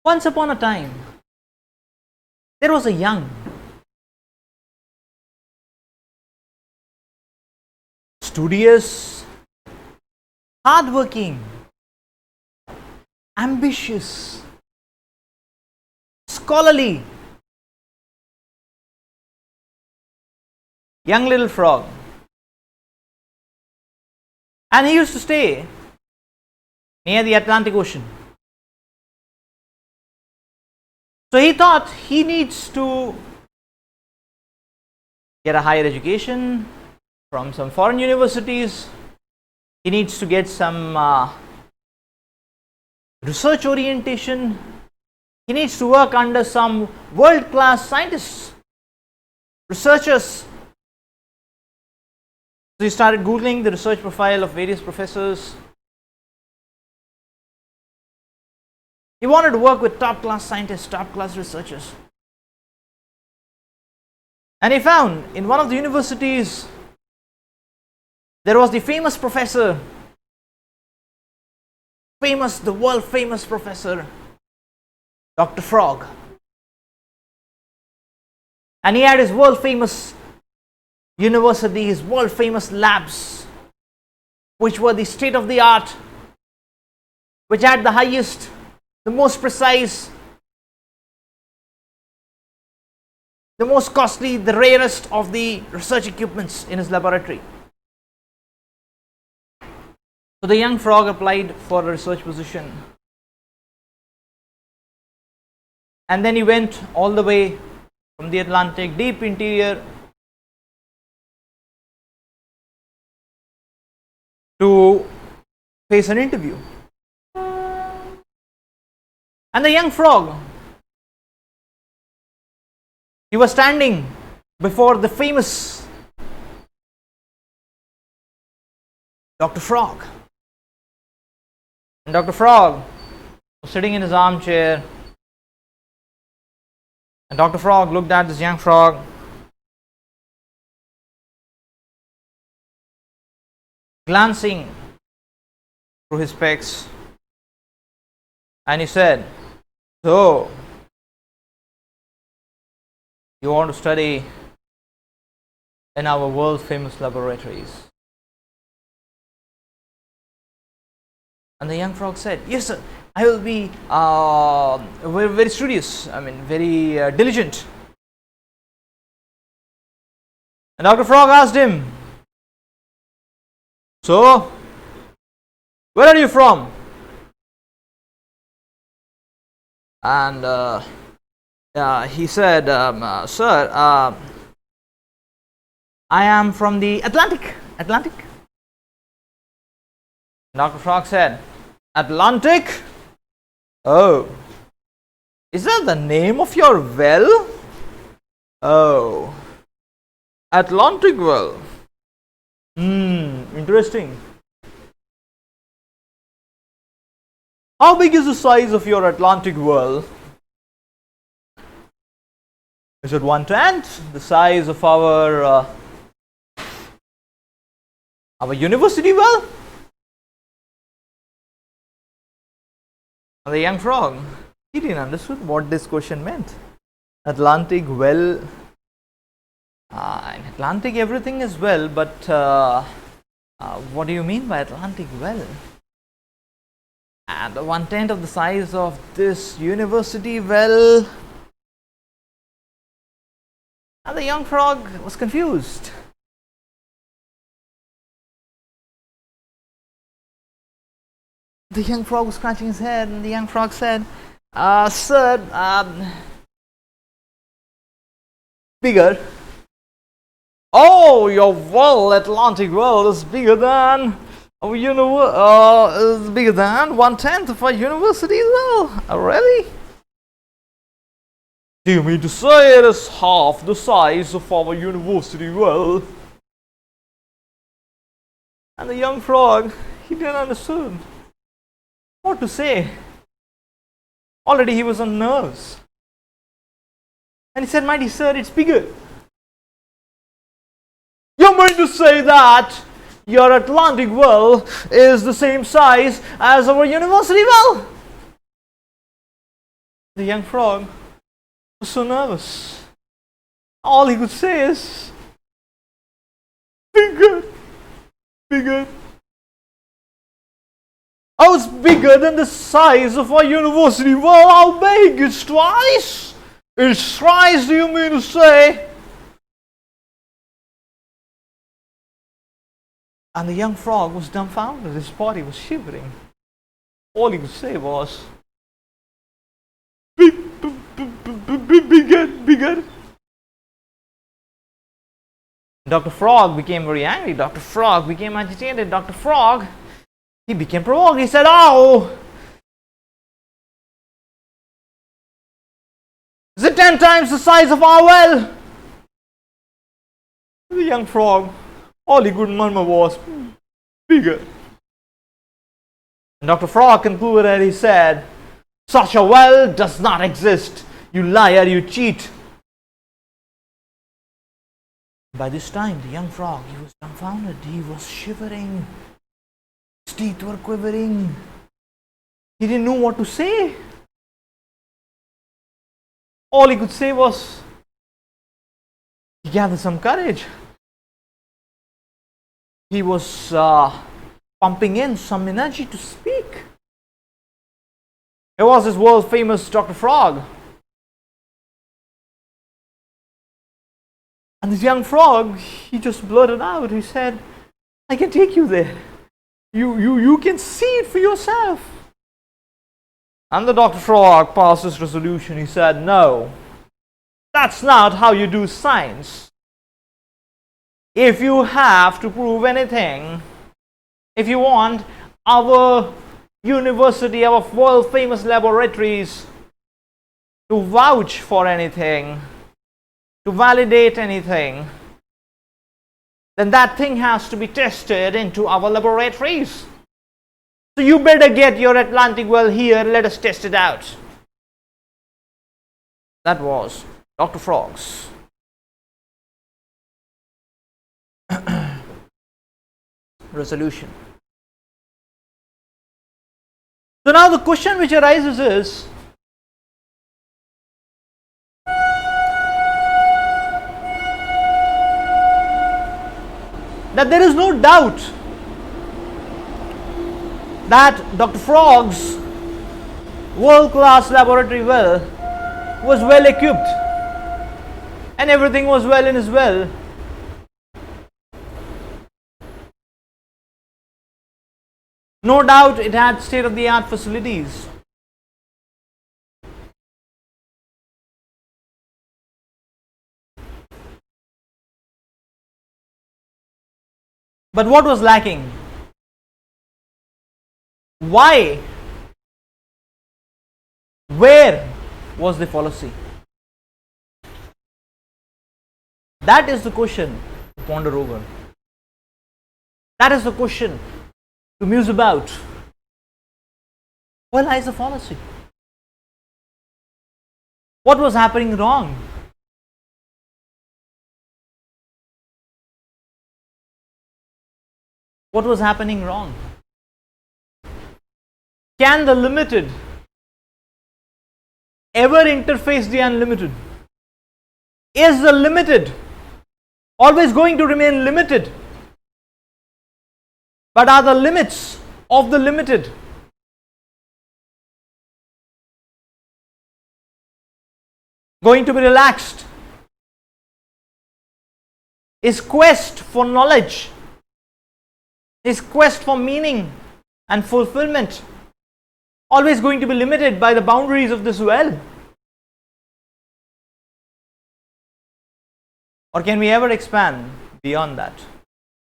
Once upon a time, there was a young, studious, hardworking, ambitious, scholarly young little frog. And he used to stay near the Atlantic Ocean. So he thought he needs to get a higher education from some foreign universities. He needs to get some research orientation. He needs to work under some world-class scientists, researchers. So he started Googling the research profile of various professors. He wanted to work with top-class scientists, top-class researchers. And he found in one of the universities there was the famous professor, the world famous professor, Dr. Frog. And he had his world famous university, his world famous labs, which were the state of the art, which had the highest, the most precise, the most costly, the rarest of the research equipments in his laboratory. So the young frog applied for a research position. And then he went all the way from the Atlantic, deep interior, to face an interview. And the young frog, he was standing before the famous Dr. Frog. And Dr. Frog was sitting in his armchair. And Dr. Frog looked at this young frog. Glancing through his specs. And he said, "So, you want to study in our world famous laboratories?" And the young frog said, "Yes, sir. I will be very studious. Very diligent." And Dr. Frog asked him, "So, where are you from?" And he said, "Sir, I am from the Atlantic. Dr. Frog said, "Atlantic? Oh, is that the name of your well? Oh, Atlantic well. Interesting. How big is the size of your Atlantic well?" Is it 1/10 the size of our university well? And the young frog, he didn't understand what this question meant. Atlantic well. In Atlantic everything is well, but what do you mean by Atlantic well? And 1/10 of the size of this university well. And the young frog was confused. The young frog was scratching his head, and the young frog said, "Sir, bigger." "Oh, your well, Atlantic well, is bigger than is bigger than 1/10 of our university well. Oh, really? Do you mean to say it is half the size of our university well?" And the young frog, he didn't understand what to say. Already he was on nerves. And he said, "My dear sir, it's bigger." "You mean to say that your Atlantic well is the same size as our university well?" The young frog was so nervous. All he could say is, bigger, bigger. I was bigger than the size of our university. Well, how big? It's twice? It's twice, do you mean to say? And the young frog was dumbfounded. His body was shivering. All he could say was, bigger, bigger. Dr. Frog became very angry. Dr. Frog became agitated. Dr. Frog, he became provoked. He said, oh, is it 10 times the size of our well? The young frog, all he could murmur was, bigger. And Dr. Frog concluded and he said, such a well does not exist. You liar, you cheat. By this time, the young frog, he was dumbfounded. He was shivering. His teeth were quivering. He didn't know what to say. All he could say was, he gathered some courage. He was pumping in some energy to speak. It was his world famous Dr. Frog. And this young frog, he just blurted out. He said, I can take you there. You can see it for yourself. And the Dr. Frog passed his resolution. He said, no, that's not how you do science. If you have to prove anything, if you want our university, our world famous laboratories to vouch for anything, to validate anything, then that thing has to be tested into our laboratories. So you better get your Atlantic well here, let us test it out. That was Dr. Frog's resolution. So now the question which arises is, that there is no doubt that Dr. Frog's world-class laboratory well was well equipped and everything was well in his well. No doubt it had state-of-the-art facilities. But what was lacking? Why? Where was the fallacy? That is the question to ponder over. That is the question to muse about. Where lies the fallacy? What was happening wrong? What was happening wrong? Can the limited ever interface the unlimited? Is the limited always going to remain limited? But are the limits of the limited going to be relaxed? Is quest for knowledge, his quest for meaning and fulfillment always going to be limited by the boundaries of this well? Or can we ever expand beyond that?